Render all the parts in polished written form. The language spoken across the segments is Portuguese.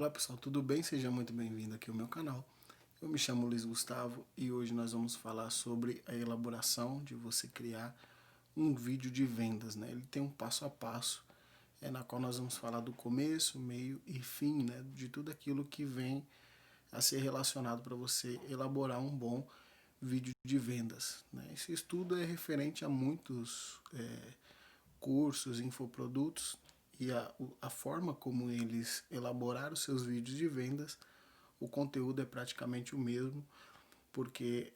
Olá pessoal, tudo bem? Seja muito bem-vindo aqui ao meu canal. Eu me chamo Luiz Gustavo e hoje nós vamos falar sobre a elaboração de você criar um vídeo de vendas, né? Ele tem um passo a passo, na qual nós vamos falar do começo, meio e fim, né? De tudo aquilo que vem a ser relacionado para você elaborar um bom vídeo de vendas, né? Esse estudo é referente a muitos cursos, infoprodutos e a forma como eles elaboraram seus vídeos de vendas. O conteúdo é praticamente o mesmo, porque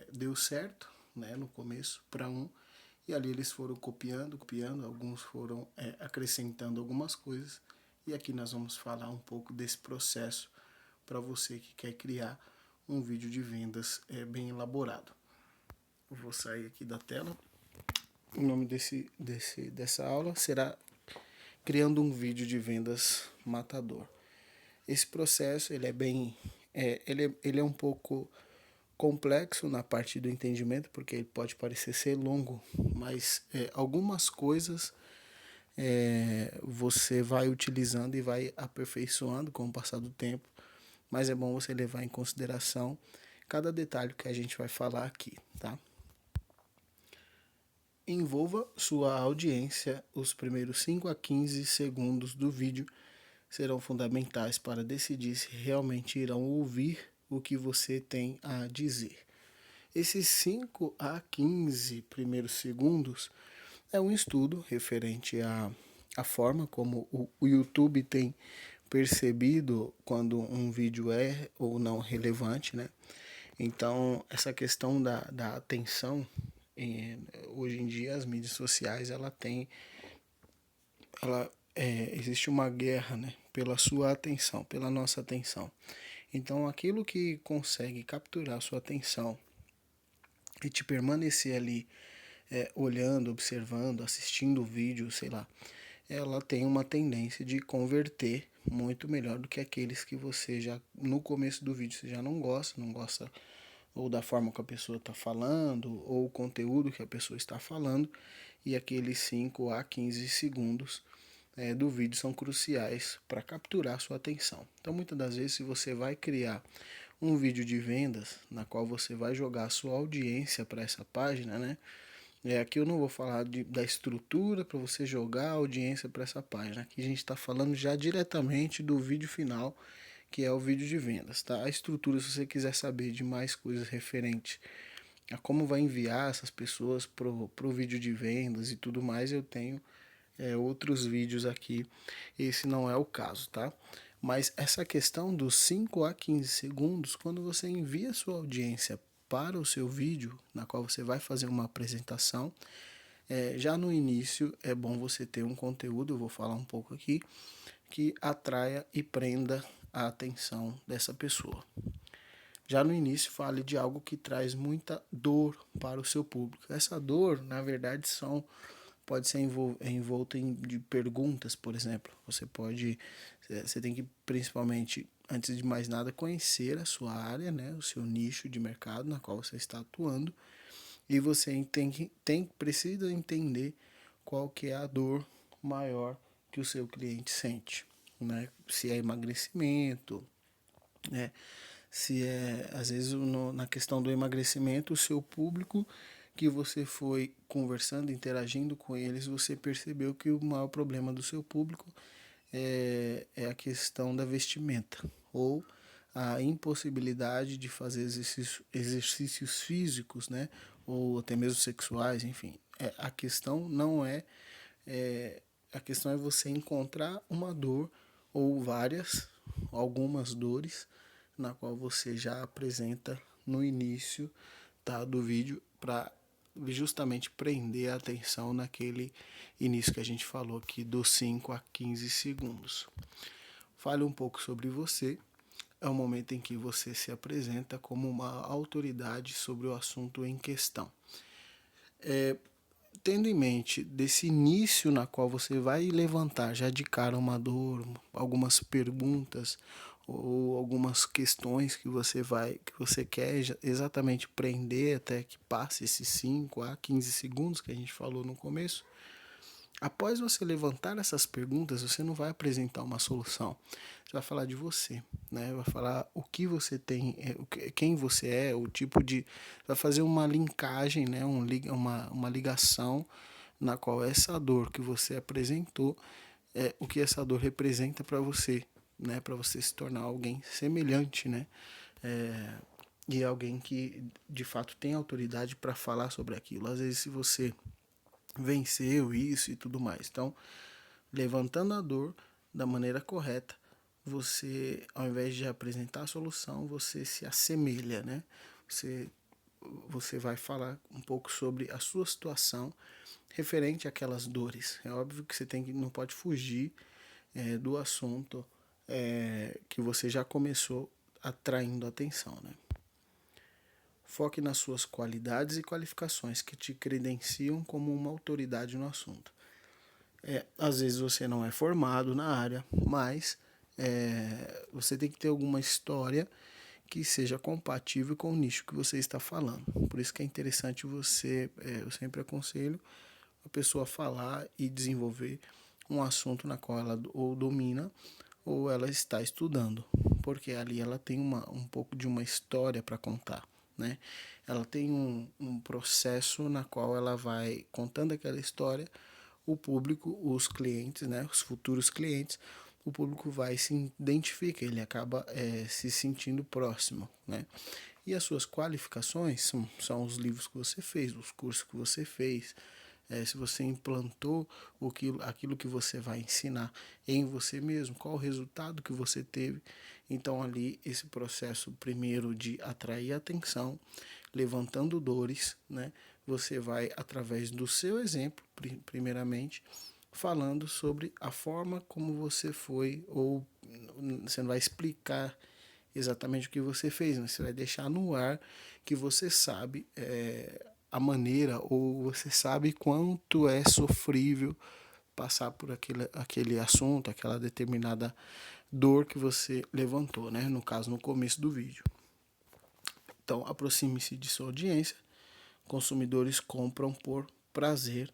deu certo, né, no começo para um, e ali eles foram copiando, alguns foram acrescentando algumas coisas, e aqui nós vamos falar um pouco desse processo para você que quer criar um vídeo de vendas bem elaborado. Eu vou sair aqui da tela. O nome dessa aula será Criando um Vídeo de Vendas Matador. Esse processo ele é bem, ele é um pouco complexo na parte do entendimento, porque ele pode parecer ser longo, mas algumas coisas você vai utilizando e vai aperfeiçoando com o passar do tempo, mas é bom você levar em consideração cada detalhe que a gente vai falar aqui, tá? Envolva sua audiência. Os primeiros 5 a 15 segundos do vídeo serão fundamentais para decidir se realmente irão ouvir o que você tem a dizer. Esses 5 a 15 primeiros segundos é um estudo referente à forma como o YouTube tem percebido quando um vídeo é ou não relevante, né? Então, essa questão da atenção, hoje em dia as mídias sociais, existe uma guerra, né, pela sua atenção, pela nossa atenção. Então, aquilo que consegue capturar a sua atenção e te permanecer ali olhando, observando, assistindo o vídeo, sei lá, ela tem uma tendência de converter muito melhor do que aqueles que você já, no começo do vídeo, você já não gosta ou da forma que a pessoa está falando, ou o conteúdo que a pessoa está falando, e aqueles 5 a 15 segundos do vídeo são cruciais para capturar sua atenção. Então, muitas das vezes, se você vai criar um vídeo de vendas, na qual você vai jogar a sua audiência para essa página, né? Aqui eu não vou falar da estrutura para você jogar a audiência para essa página. Aqui a gente está falando já diretamente do vídeo final, que é o vídeo de vendas, tá? A estrutura, se você quiser saber de mais coisas referentes a como vai enviar essas pessoas pro vídeo de vendas e tudo mais, eu tenho outros vídeos aqui. Esse não é o caso, tá? Mas essa questão dos 5 a 15 segundos, quando você envia sua audiência para o seu vídeo, na qual você vai fazer uma apresentação, já no início é bom você ter um conteúdo, eu vou falar um pouco aqui, que atraia e prenda a atenção dessa pessoa. Já no início, fale de algo que traz muita dor para o seu público. Essa dor, na verdade, pode ser envolta de perguntas, por exemplo. Você tem que, principalmente, antes de mais nada, conhecer a sua área, né, o seu nicho de mercado na qual você está atuando, e você precisa entender qual que é a dor maior que o seu cliente sente, né? Se é emagrecimento, né? Se é, às vezes, na questão do emagrecimento, o seu público que você foi conversando, interagindo com eles, você percebeu que o maior problema do seu público é a questão da vestimenta, ou a impossibilidade de fazer exercícios físicos, né, ou até mesmo sexuais, enfim. A questão não a questão é você encontrar uma dor ou algumas dores, na qual você já apresenta no início, tá, do vídeo, para justamente prender a atenção naquele início que a gente falou aqui, dos 5 a 15 segundos. Fale um pouco sobre você. É o momento em que você se apresenta como uma autoridade sobre o assunto em questão. Tendo em mente desse início na qual você vai levantar já de cara uma dor, algumas perguntas ou algumas questões que você quer exatamente prender até que passe esses 5 a 15 segundos que a gente falou no começo, Após você levantar essas perguntas, você não vai apresentar uma solução. Você vai falar de você, né? Vai falar o que você tem, quem você é, o tipo de... Vai fazer uma linkagem, né? Uma ligação na qual essa dor que você apresentou, o que essa dor representa para você, né? Para você se tornar alguém semelhante, né? E alguém que de fato tem autoridade para falar sobre aquilo. Às vezes, se você venceu isso e tudo mais. Então, levantando a dor da maneira correta, você, ao invés de apresentar a solução, você se assemelha, né? Você, você vai falar um pouco sobre a sua situação referente àquelas dores. É óbvio que você não pode fugir do assunto que você já começou atraindo atenção, né? Foque nas suas qualidades e qualificações que te credenciam como uma autoridade no assunto. Às vezes você não é formado na área, mas você tem que ter alguma história que seja compatível com o nicho que você está falando. Por isso que é interessante você, eu sempre aconselho a pessoa falar e desenvolver um assunto na qual ela ou domina ou ela está estudando, porque ali ela tem um pouco de uma história para contar, né? Ela tem um processo na qual ela vai contando aquela história, o público, os clientes, né, os futuros clientes, o público vai se identifica, ele acaba se sentindo próximo, né? E as suas qualificações são os livros que você fez, os cursos que você fez, se você implantou aquilo que você vai ensinar em você mesmo, qual o resultado que você teve. Então ali esse processo primeiro de atrair atenção, levantando dores, né? Você vai através do seu exemplo, primeiramente, falando sobre a forma como você foi, ou você não vai explicar exatamente o que você fez, mas você vai deixar no ar que você sabe a maneira, ou você sabe quanto é sofrível passar por aquele assunto, aquela determinada dor que você levantou, né? No caso, no começo do vídeo. Então, aproxime-se de sua audiência. Consumidores compram por prazer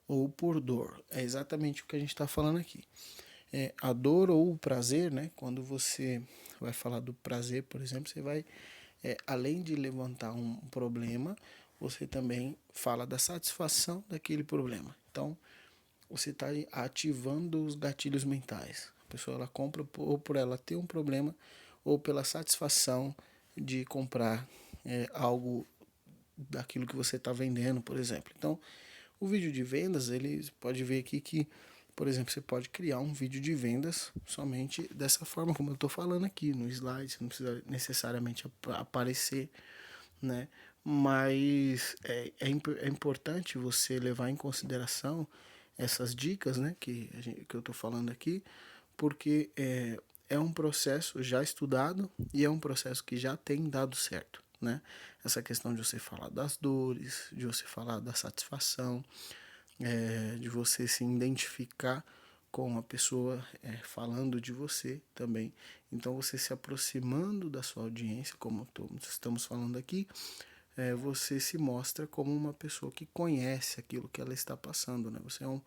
ou por dor. É exatamente o que a gente está falando aqui. A dor ou o prazer, né? Quando você vai falar do prazer, por exemplo, você vai, além de levantar um problema, você também fala da satisfação daquele problema. Então, você está ativando os gatilhos mentais. A pessoa ela compra ou por ela ter um problema ou pela satisfação de comprar algo daquilo que você está vendendo, por exemplo. Então, o vídeo de vendas, ele pode ver aqui que, por exemplo, você pode criar um vídeo de vendas somente dessa forma, como eu estou falando aqui no slide, você não precisa necessariamente aparecer, né? Mas é importante você levar em consideração essas dicas, né, que eu estou falando aqui, porque é um processo já estudado e é um processo que já tem dado certo, né? Essa questão de você falar das dores, de você falar da satisfação, de você se identificar com a pessoa falando de você também. Então, você se aproximando da sua audiência, como estamos falando aqui, você se mostra como uma pessoa que conhece aquilo que ela está passando, né? Você é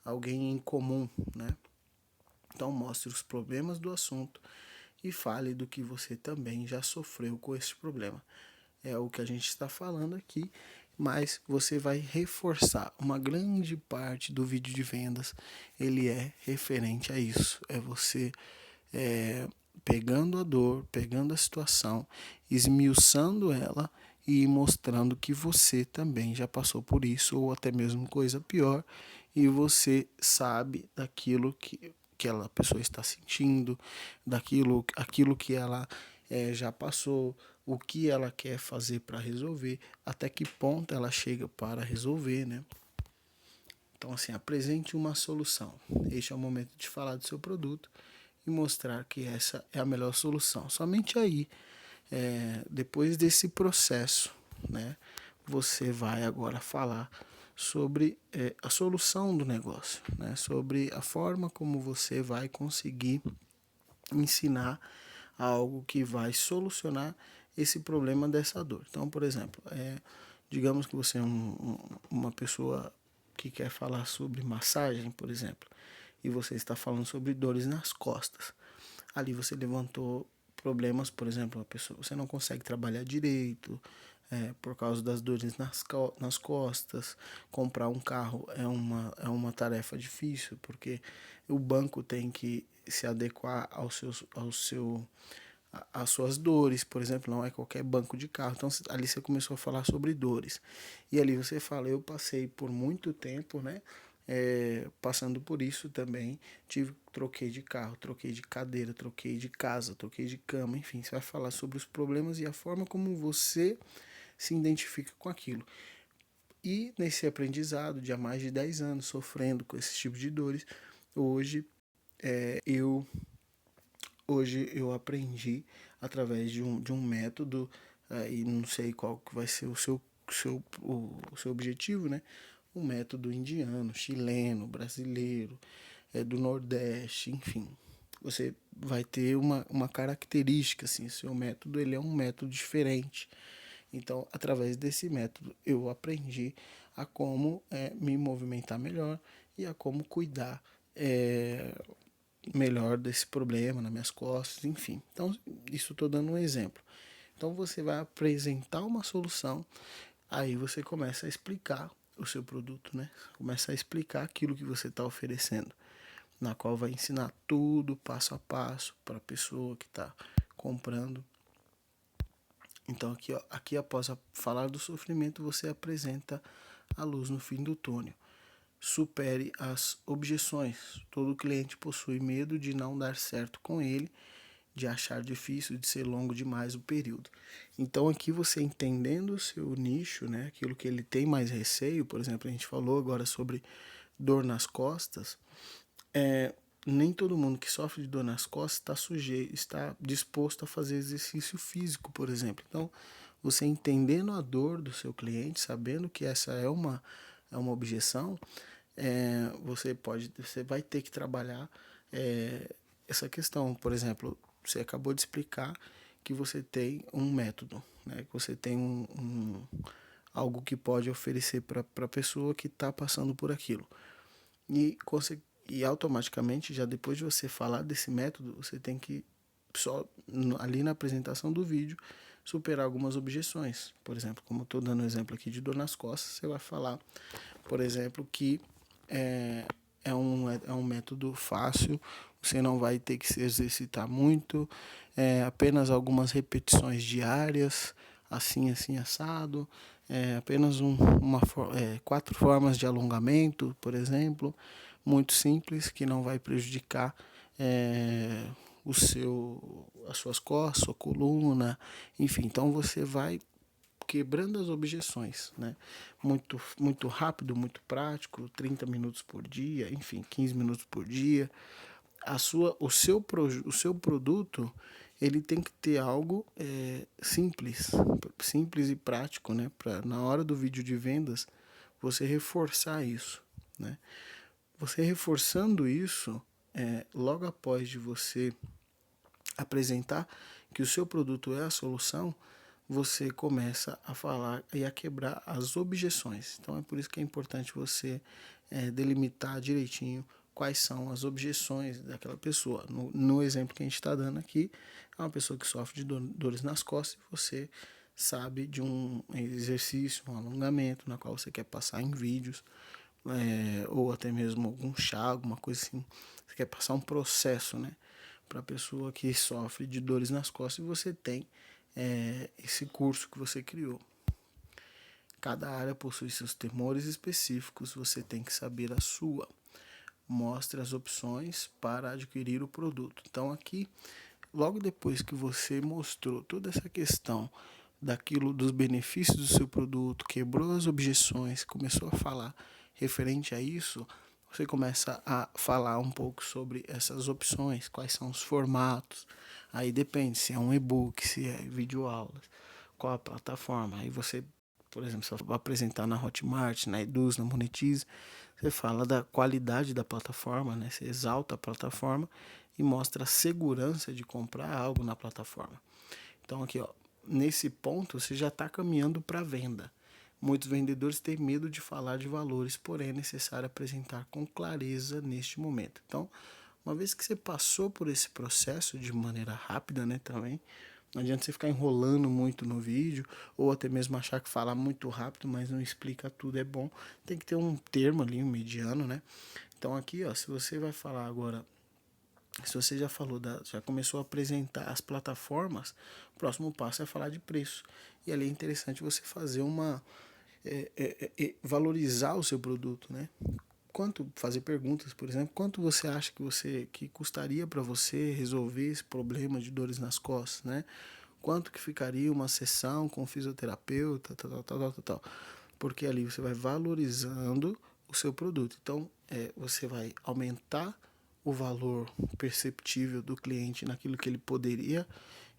alguém em comum, né? Então, mostre os problemas do assunto e fale do que você também já sofreu com esse problema. É o que a gente está falando aqui, mas você vai reforçar uma grande parte do vídeo de vendas, ele é referente a isso. É você pegando a dor, pegando a situação, esmiuçando ela e mostrando que você também já passou por isso, ou até mesmo coisa pior, e você sabe daquilo que aquela pessoa está sentindo, aquilo que ela já passou, o que ela quer fazer para resolver, até que ponto ela chega para resolver, né? Então, assim, apresente uma solução. Este é o momento de falar do seu produto e mostrar que essa é a melhor solução. Somente aí, depois desse processo, né, você vai agora falar sobre a solução do negócio, né, sobre a forma como você vai conseguir ensinar algo que vai solucionar esse problema dessa dor. Então, por exemplo, digamos que você é uma pessoa que quer falar sobre massagem, por exemplo, e você está falando sobre dores nas costas. Ali você levantou problemas, por exemplo, a pessoa, você não consegue trabalhar direito, por causa das dores nas costas. Comprar um carro é uma tarefa difícil, porque o banco tem que se adequar às suas dores, por exemplo, não é qualquer banco de carro. Então ali você começou a falar sobre dores. E ali você fala, eu passei por muito tempo, né? Passando por isso também, troquei de carro, troquei de cadeira, troquei de casa, troquei de cama, enfim, você vai falar sobre os problemas e a forma como você se identifica com aquilo. E nesse aprendizado de há mais de 10 anos sofrendo com esse tipo de dores, hoje é, eu hoje eu aprendi através de um método, e não sei qual que vai ser o seu objetivo, né? Um método indiano, chileno, brasileiro, do Nordeste, enfim. Você vai ter uma característica, assim, seu método ele é um método diferente. Então, através desse método, eu aprendi a como me movimentar melhor e a como cuidar melhor desse problema nas minhas costas, enfim. Então, isso estou dando um exemplo. Então, você vai apresentar uma solução, aí você começa a explicar o seu produto, né? Começa a explicar aquilo que você está oferecendo, na qual vai ensinar tudo passo a passo para a pessoa que está comprando. Então, aqui, ó, aqui após falar do sofrimento, você apresenta a luz no fim do túnel. Supere as objeções. Todo cliente possui medo de não dar certo com ele, de achar difícil, de ser longo demais o período. Então, aqui você entendendo o seu nicho, né, aquilo que ele tem mais receio, por exemplo, a gente falou agora sobre dor nas costas, nem todo mundo que sofre de dor nas costas está disposto a fazer exercício físico, por exemplo. Então, você entendendo a dor do seu cliente, sabendo que essa é uma objeção, você vai ter que trabalhar essa questão. Por exemplo, você acabou de explicar que você tem um método, né? Que você tem algo que pode oferecer para a pessoa que está passando por aquilo. E, e automaticamente, já depois de você falar desse método, você tem que só ali na apresentação do vídeo superar algumas objeções. Por exemplo, como eu estou dando um exemplo aqui de dor nas costas, você vai falar, por exemplo, que é um método fácil, você não vai ter que se exercitar muito, apenas algumas repetições diárias, assim, assim, assado, apenas 4 formas de alongamento, por exemplo, muito simples, que não vai prejudicar as suas costas, sua coluna, enfim. Então você vai quebrando as objeções, né? Muito rápido, muito prático, 30 minutos por dia, enfim, 15 minutos por dia. O seu produto ele tem que ter algo simples e prático, né? Para na hora do vídeo de vendas você reforçar isso, né? Você reforçando isso, logo após de você apresentar que o seu produto é a solução, você começa a falar e a quebrar as objeções. Então é por isso que é importante você delimitar direitinho quais são as objeções daquela pessoa. No exemplo que a gente está dando aqui, é uma pessoa que sofre de dores nas costas e você sabe de um exercício, um alongamento, na qual você quer passar em vídeos, ou até mesmo algum chá, alguma coisa assim. Você quer passar um processo, né, para a pessoa que sofre de dores nas costas e você tem esse curso que você criou. Cada área possui seus temores específicos, você tem que saber a sua. Mostre as opções para adquirir o produto. Então aqui, logo depois que você mostrou toda essa questão dos benefícios do seu produto, quebrou as objeções, começou a falar referente a isso, você começa a falar um pouco sobre essas opções, quais são os formatos. Aí depende se é um e-book, se é videoaulas, qual a plataforma. Aí você, por exemplo, se vai apresentar na Hotmart, na Eduz, na Monetize, você fala da qualidade da plataforma, né? Você exalta a plataforma e mostra a segurança de comprar algo na plataforma. Então aqui, ó, nesse ponto você já está caminhando para a venda. Muitos vendedores têm medo de falar de valores, porém é necessário apresentar com clareza neste momento. Então, uma vez que você passou por esse processo de maneira rápida, né, também, não adianta você ficar enrolando muito no vídeo, ou até mesmo achar que falar muito rápido, mas não explica tudo, é bom. Tem que ter um termo ali, um mediano, né? Então aqui, ó, se você vai falar agora, se você já falou, já começou a apresentar as plataformas, o próximo passo é falar de preço. E ali é interessante você fazer valorizar o seu produto, né? Fazer perguntas, por exemplo, quanto você acha que custaria para você resolver esse problema de dores nas costas, né? Quanto que ficaria uma sessão com fisioterapeuta, tal. Porque ali você vai valorizando o seu produto. Então, você vai aumentar o valor perceptível do cliente naquilo que ele poderia,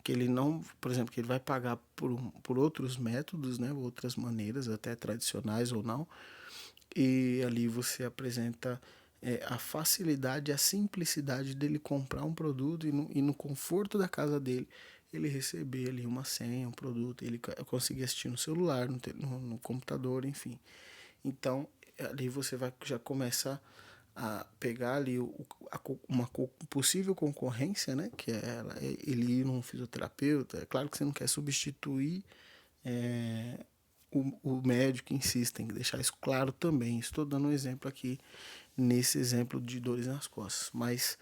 que ele não, por exemplo, que ele vai pagar por outros métodos, né, outras maneiras, até tradicionais ou não, e ali você apresenta a facilidade, a simplicidade dele comprar um produto e no conforto da casa dele ele receber ali uma senha, um produto, ele conseguir assistir no celular, no computador, enfim. Então, ali você vai já começar a pegar ali uma possível concorrência, né? Que é ele ir num fisioterapeuta. É claro que você não quer substituir o médico em si, tem que deixar isso claro também. Estou dando um exemplo aqui, nesse exemplo de dores nas costas. Mas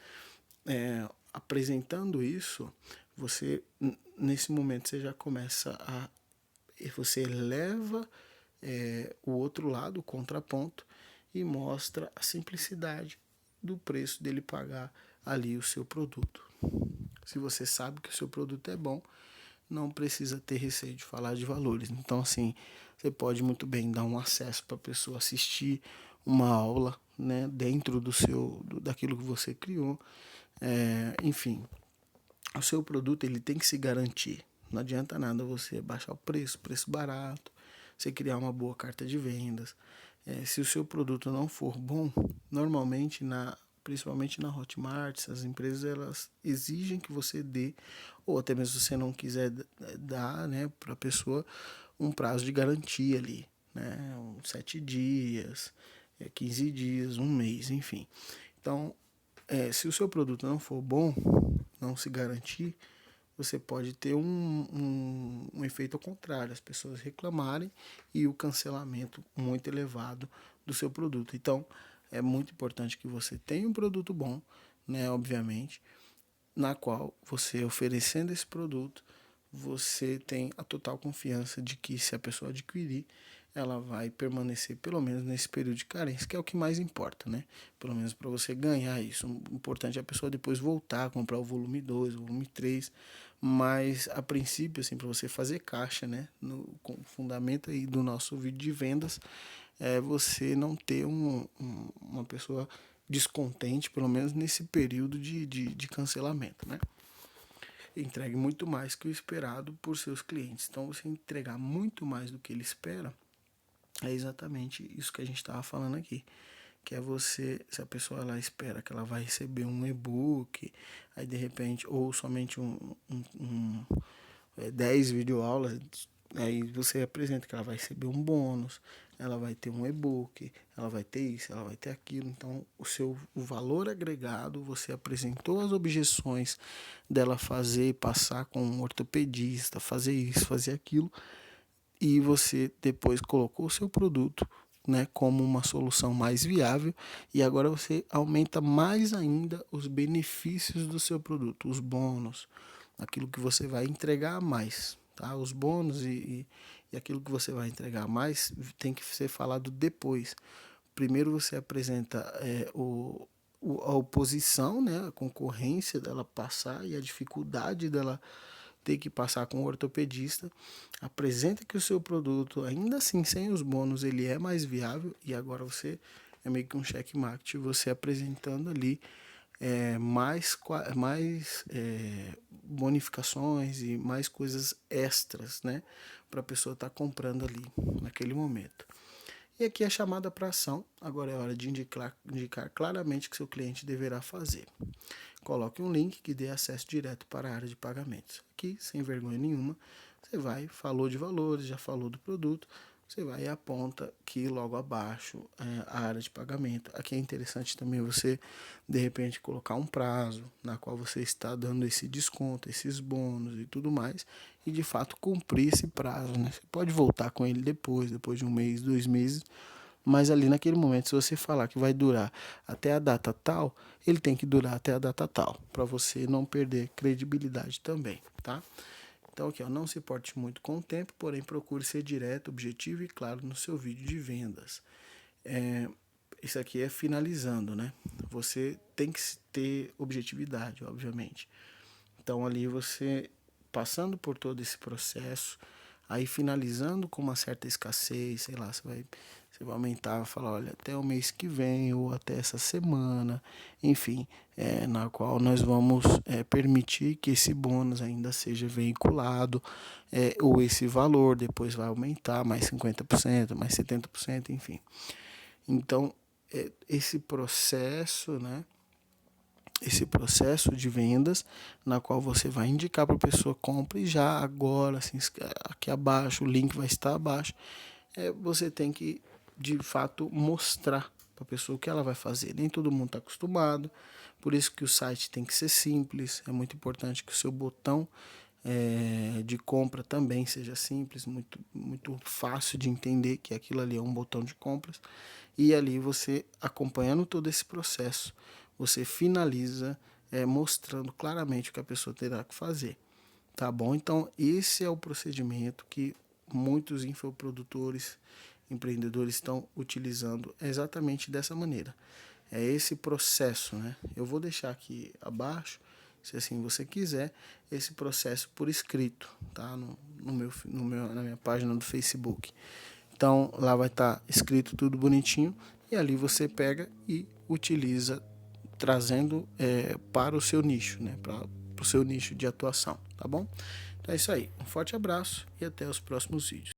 apresentando isso, você, nesse momento, você já começa a... Você eleva o outro lado, o contraponto, e mostra a simplicidade do preço dele pagar ali o seu produto. Se você sabe que o seu produto é bom, não precisa ter receio de falar de valores. Então, assim, você pode muito bem dar um acesso para a pessoa assistir uma aula, né, dentro daquilo que você criou. Enfim, o seu produto ele tem que se garantir. Não adianta nada você baixar o preço barato, você criar uma boa carta de vendas. Se o seu produto não for bom, normalmente principalmente na Hotmart, essas empresas elas exigem que você dê, ou até mesmo se você não quiser dar, né, para a pessoa um prazo de garantia ali, né, 7 dias, 15 dias, um mês, enfim. Então, se o seu produto não for bom, não se garantir, você pode ter um efeito ao contrário, as pessoas reclamarem e o cancelamento muito elevado do seu produto. Então, é muito importante que você tenha um produto bom, né, obviamente, na qual você oferecendo esse produto, você tem a total confiança de que se a pessoa adquirir, ela vai permanecer pelo menos nesse período de carência, que é o que mais importa, né? Pelo menos para você ganhar isso. O importante é a pessoa depois voltar a comprar o volume 2, o volume 3, mas a princípio, assim, para você fazer caixa, né? Com o fundamento aí do nosso vídeo de vendas, é você não ter uma pessoa descontente, pelo menos nesse período de cancelamento, né? Entregue muito mais que o esperado por seus clientes. Então, você entregar muito mais do que ele espera é exatamente isso que a gente estava falando aqui. Que é você, se a pessoa ela espera que ela vai receber um e-book, aí de repente, ou somente 10 videoaulas, aí você apresenta que ela vai receber um bônus, ela vai ter um e-book, ela vai ter isso, ela vai ter aquilo. Então, o valor agregado, você apresentou as objeções dela fazer, passar com um ortopedista, fazer isso, fazer aquilo, e você depois colocou o seu produto, né, como uma solução mais viável, e agora você aumenta mais ainda os benefícios do seu produto, os bônus, aquilo que você vai entregar a mais, tá? Os bônus e aquilo que você vai entregar a mais tem que ser falado depois. Primeiro você apresenta a oposição, né, a concorrência dela passar e a dificuldade dela ter que passar com o ortopedista, apresenta que o seu produto, ainda assim sem os bônus, ele é mais viável, e agora você é meio que um checkmate, você apresentando ali mais bonificações e mais coisas extras, né, para a pessoa estar comprando ali naquele momento. E aqui a chamada para ação, agora é hora de indicar claramente o que seu cliente deverá fazer. Coloque um link que dê acesso direto para a área de pagamentos. Aqui, sem vergonha nenhuma, você vai, falou de valores, já falou do produto, você vai e aponta aqui logo abaixo a área de pagamento. Aqui é interessante também você, de repente, colocar um prazo na qual você está dando esse desconto, esses bônus e tudo mais, e de fato cumprir esse prazo, né? Você pode voltar com ele depois de um mês, 2 meses, mas ali naquele momento, se você falar que vai durar até a data tal, ele tem que durar até a data tal, para você não perder credibilidade também, tá? Então aqui, ó, não se porte muito com o tempo, porém procure ser direto, objetivo e claro no seu vídeo de vendas. Isso aqui é finalizando, né? Você tem que ter objetividade, obviamente. Então ali você passando por todo esse processo, aí finalizando com uma certa escassez, sei lá, você vai aumentar, falar, olha, até o mês que vem ou até essa semana, enfim, na qual nós vamos permitir que esse bônus ainda seja veiculado, ou esse valor depois vai aumentar mais 50%, mais 70%, enfim. Então, esse processo, né? Esse processo de vendas, na qual você vai indicar para a pessoa compre já agora, assim, aqui abaixo, o link vai estar abaixo. Você tem que, de fato, mostrar para a pessoa o que ela vai fazer. Nem todo mundo está acostumado, por isso que o site tem que ser simples. É muito importante que o seu botão de compra também seja simples, muito fácil de entender que aquilo ali é um botão de compras. E ali você, acompanhando todo esse processo, você finaliza mostrando claramente o que a pessoa terá que fazer. Tá bom? Então, esse é o procedimento que muitos infoprodutores, empreendedores estão utilizando exatamente dessa maneira. É esse processo, né? Eu vou deixar aqui abaixo, se assim você quiser, esse processo por escrito, tá? Na minha página do Facebook. Então, lá vai estar escrito tudo bonitinho e ali você pega e utiliza, trazendo para o seu nicho, né? Para o seu nicho de atuação, tá bom? Então é isso aí. Um forte abraço e até os próximos vídeos.